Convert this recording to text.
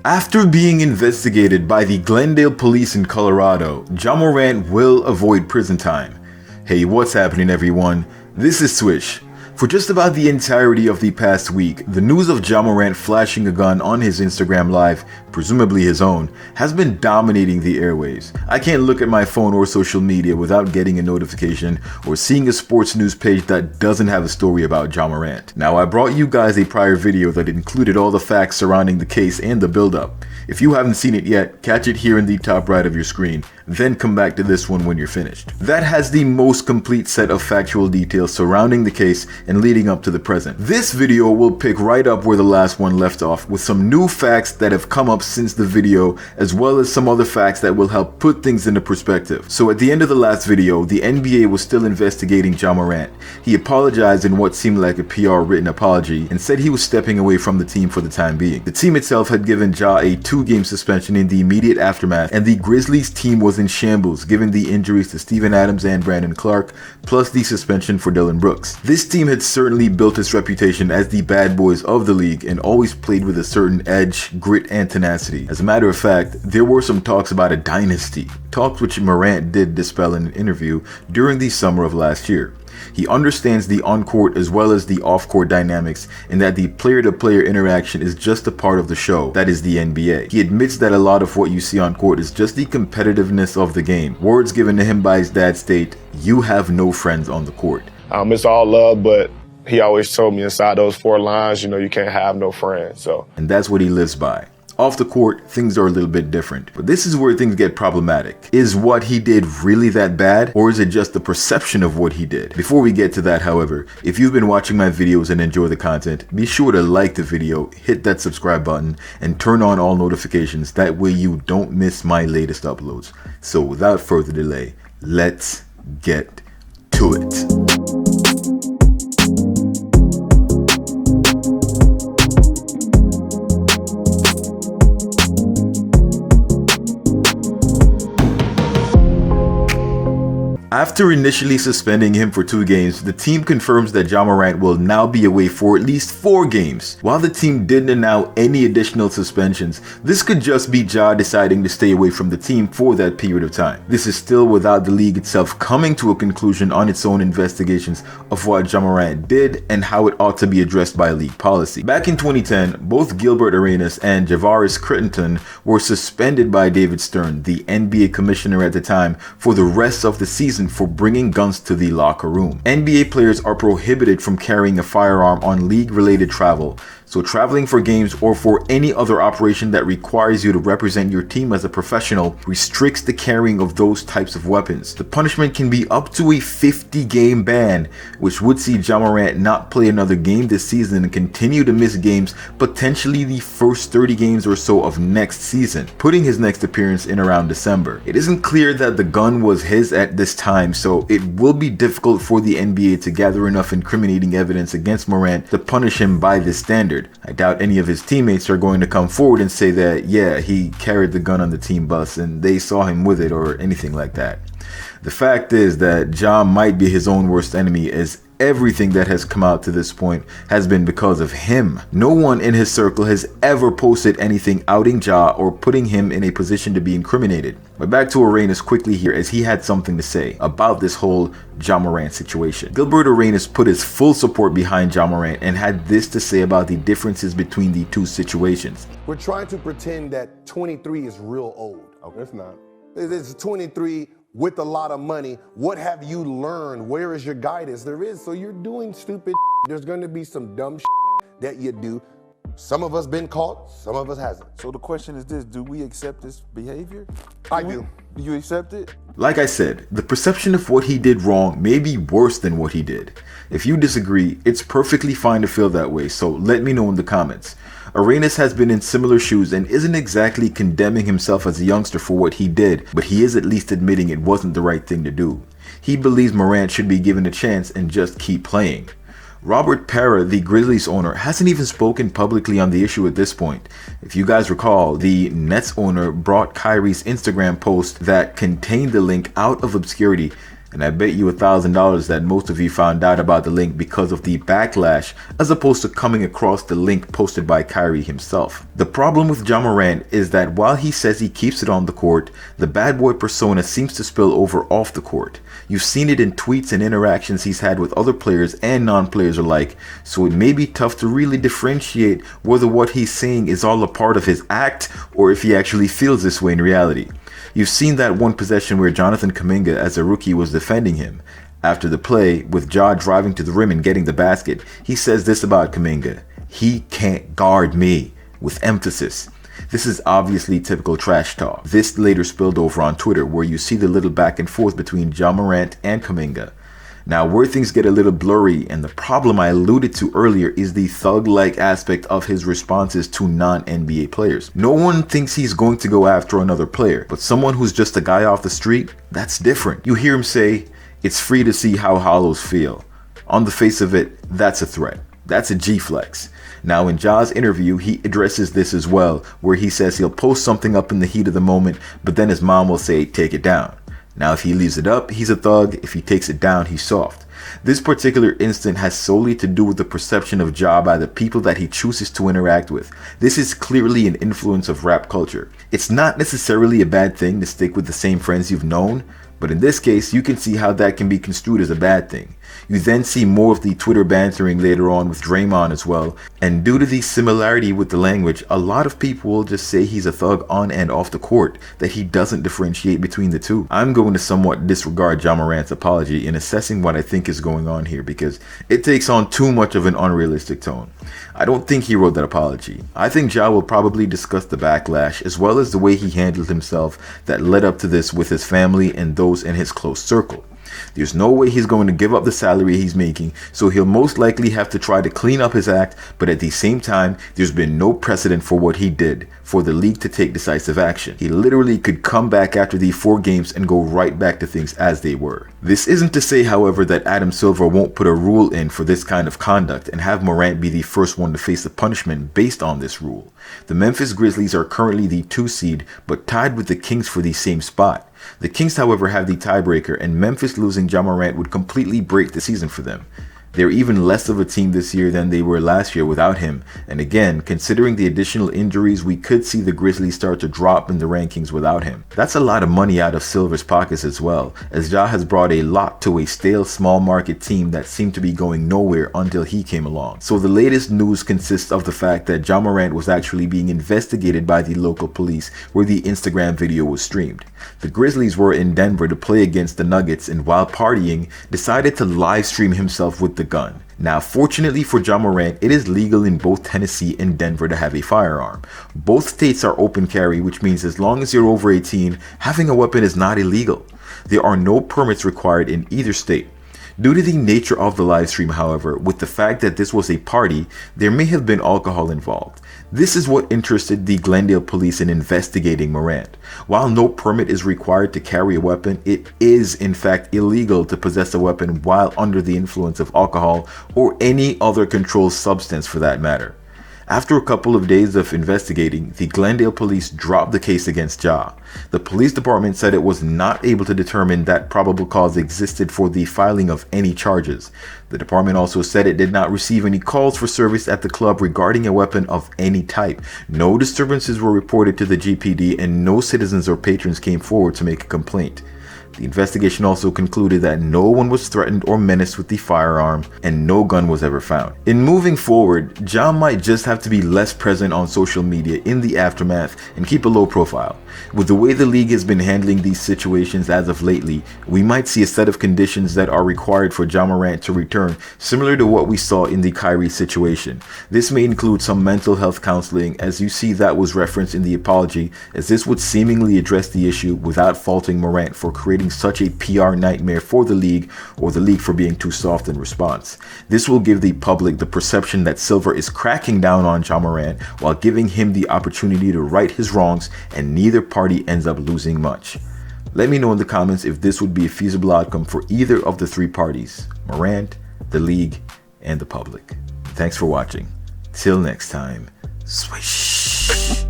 After being investigated by the Glendale police in Colorado, Ja Morant will avoid prison time. Hey, what's happening everyone? This is Swish. For just about the entirety of the past week, the news of Ja Morant flashing a gun on his Instagram live, presumably his own, has been dominating the airwaves. I can't look at my phone or social media without getting a notification or seeing a sports news page that doesn't have a story about Ja Morant. Now, I brought you guys a prior video that included all the facts surrounding the case and the build-up. If you haven't seen it yet, catch it here in the top right of your screen, then come back to this one when you're finished. That has the most complete set of factual details surrounding the case and leading up to the present. This video will pick right up where the last one left off with some new facts that have come up since the video, as well as some other facts that will help put things into perspective. So at the end of the last video, the NBA was still investigating Ja Morant. He apologized in what seemed like a PR written apology and said he was stepping away from the team for the time being. The team itself had given Ja a 2-game suspension in the immediate aftermath, and the Grizzlies team was in shambles given the injuries to Steven Adams and Brandon Clark, plus the suspension for Dillon Brooks. This team had certainly built its reputation as the bad boys of the league and always played with a certain edge, grit, and tenacity. As a matter of fact, there were some talks about a dynasty, talks which Morant did dispel in an interview during the summer of last year. He understands the on-court as well as the off-court dynamics, and that the player-to-player interaction is just a part of the show, that is the NBA. He admits that a lot of what you see on court is just the competitiveness of the game. Words given to him by his dad state, "You have no friends on the court." It's all love, but he always told me inside those 4 lines, you can't have no friends. And that's what he lives by. Off the court, things are a little bit different. But this is where things get problematic. Is what he did really that bad, or is it just the perception of what he did? Before we get to that, however, if you've been watching my videos and enjoy the content, be sure to like the video, hit that subscribe button, and turn on all notifications. That way you don't miss my latest uploads. So without further delay, let's get to it. After initially suspending him for 2 games, the team confirms that Ja Morant will now be away for at least 4 games. While the team didn't announce any additional suspensions, this could just be Ja deciding to stay away from the team for that period of time. This is still without the league itself coming to a conclusion on its own investigations of what Ja Morant did and how it ought to be addressed by league policy. Back in 2010, both Gilbert Arenas and Javaris Crittenton were suspended by David Stern, the NBA commissioner at the time, for the rest of the season for bringing guns to the locker room. NBA players are prohibited from carrying a firearm on league-related travel, so traveling for games or for any other operation that requires you to represent your team as a professional restricts the carrying of those types of weapons. The punishment can be up to a 50-game ban, which would see Ja Morant not play another game this season and continue to miss games, potentially the first 30 games or so of next season, putting his next appearance in around December. It isn't clear that the gun was his at this time, so it will be difficult for the NBA to gather enough incriminating evidence against Morant to punish him by this standard. I doubt any of his teammates are going to come forward and say that, yeah, he carried the gun on the team bus and they saw him with it or anything like that. The fact is that Ja might be his own worst enemy, as everything that has come out to this point has been because of him. No one in his circle has ever posted anything outing Ja or putting him in a position to be incriminated. But back to Arenas quickly here, as he had something to say about this whole Ja Morant situation. Gilbert Arenas put his full support behind Ja Morant and had this to say about the differences between the two situations. We're trying to pretend that 23 is real old. Okay, it's not. It's 23 with a lot of money. What have you learned? Where is your guidance? There is. So you're doing stupid. There's going to be some dumb that you do. Some of us been caught, some of us hasn't. So the question is this: do we accept this behavior? I do. Do you accept it? Like I said, the perception of what he did wrong may be worse than what he did. If you disagree, it's perfectly fine to feel that way, so let me know in the comments. Arenas has been in similar shoes and isn't exactly condemning himself as a youngster for what he did, but he is at least admitting it wasn't the right thing to do. He believes Morant should be given a chance and just keep playing. Robert Parra, the Grizzlies owner, hasn't even spoken publicly on the issue at this point. If you guys recall, the Nets owner brought Kyrie's Instagram post that contained the link out of obscurity And I bet you $1,000 that most of you found out about the link because of the backlash as opposed to coming across the link posted by Kyrie himself. The problem with Ja Morant is that while he says he keeps it on the court, the bad boy persona seems to spill over off the court. You've seen it in tweets and interactions he's had with other players and non-players alike, so it may be tough to really differentiate whether what he's saying is all a part of his act or if he actually feels this way in reality. You've seen that one possession where Jonathan Kuminga as a rookie was defending him. After the play, with Ja driving to the rim and getting the basket, he says this about Kuminga: "He can't guard me," with emphasis. This is obviously typical trash talk. This later spilled over on Twitter, where you see the little back and forth between Ja Morant and Kuminga. Now, where things get a little blurry, and the problem I alluded to earlier, is the thug-like aspect of his responses to non-NBA players. No one thinks he's going to go after another player, but someone who's just a guy off the street, that's different. You hear him say, "It's free to see how hollows feel." On the face of it, that's a threat. That's a G-flex. Now, in Ja's interview, he addresses this as well, where he says he'll post something up in the heat of the moment, but then his mom will say, "Take it down." Now, if he leaves it up, he's a thug. If he takes it down, he's soft. This particular instant has solely to do with the perception of Ja by the people that he chooses to interact with. This is clearly an influence of rap culture. It's not necessarily a bad thing to stick with the same friends you've known, but in this case, you can see how that can be construed as a bad thing. You then see more of the Twitter bantering later on with Draymond as well, and due to the similarity with the language, a lot of people will just say he's a thug on and off the court, that he doesn't differentiate between the two. I'm going to somewhat disregard Ja Morant's apology in assessing what I think is going on here because it takes on too much of an unrealistic tone. I don't think he wrote that apology. I think Ja will probably discuss the backlash as well as the way he handled himself that led up to this with his family and those in his close circle. There's no way he's going to give up the salary he's making, so he'll most likely have to try to clean up his act, but at the same time, there's been no precedent for what he did for the league to take decisive action. He literally could come back after the 4 games and go right back to things as they were. This isn't to say, however, that Adam Silver won't put a rule in for this kind of conduct and have Morant be the first one to face the punishment based on this rule. The Memphis Grizzlies are currently the 2 seed, but tied with the Kings for the same spot. The Kings, however, have the tiebreaker, and Memphis losing Ja Morant would completely break the season for them. They're even less of a team this year than they were last year without him, and again, considering the additional injuries, we could see the Grizzlies start to drop in the rankings without him. That's a lot of money out of Silver's pockets as well, as Ja has brought a lot to a stale small market team that seemed to be going nowhere until he came along. So the latest news consists of the fact that Ja Morant was actually being investigated by the local police where the Instagram video was streamed. The Grizzlies were in Denver to play against the Nuggets, and while partying, decided to live stream himself with the gun. Now, fortunately for Ja Morant, it is legal in both Tennessee and Denver to have a firearm. Both states are open carry, which means as long as you're over 18, having a weapon is not illegal. There are no permits required in either state. Due to the nature of the live stream, however, with the fact that this was a party, there may have been alcohol involved. This is what interested the Glendale police in investigating Morant. While no permit is required to carry a weapon, it is in fact illegal to possess a weapon while under the influence of alcohol or any other controlled substance for that matter. After a couple of days of investigating, the Glendale police dropped the case against Ja. The police department said it was not able to determine that probable cause existed for the filing of any charges. The department also said it did not receive any calls for service at the club regarding a weapon of any type. No disturbances were reported to the GPD, and no citizens or patrons came forward to make a complaint. The investigation also concluded that no one was threatened or menaced with the firearm, and no gun was ever found. In moving forward, Ja might just have to be less present on social media in the aftermath and keep a low profile. With the way the league has been handling these situations as of lately, we might see a set of conditions that are required for Ja Morant to return, similar to what we saw in the Kyrie situation. This may include some mental health counseling, as you see that was referenced in the apology, as this would seemingly address the issue without faulting Morant for creating such a PR nightmare for the league, or the league for being too soft in response. This will give the public the perception that Silver is cracking down on Ja Morant while giving him the opportunity to right his wrongs, and neither party ends up losing much. Let me know in the comments if this would be a feasible outcome for either of the 3 parties, Morant, the league, and the public. Thanks for watching. Till next time, swish.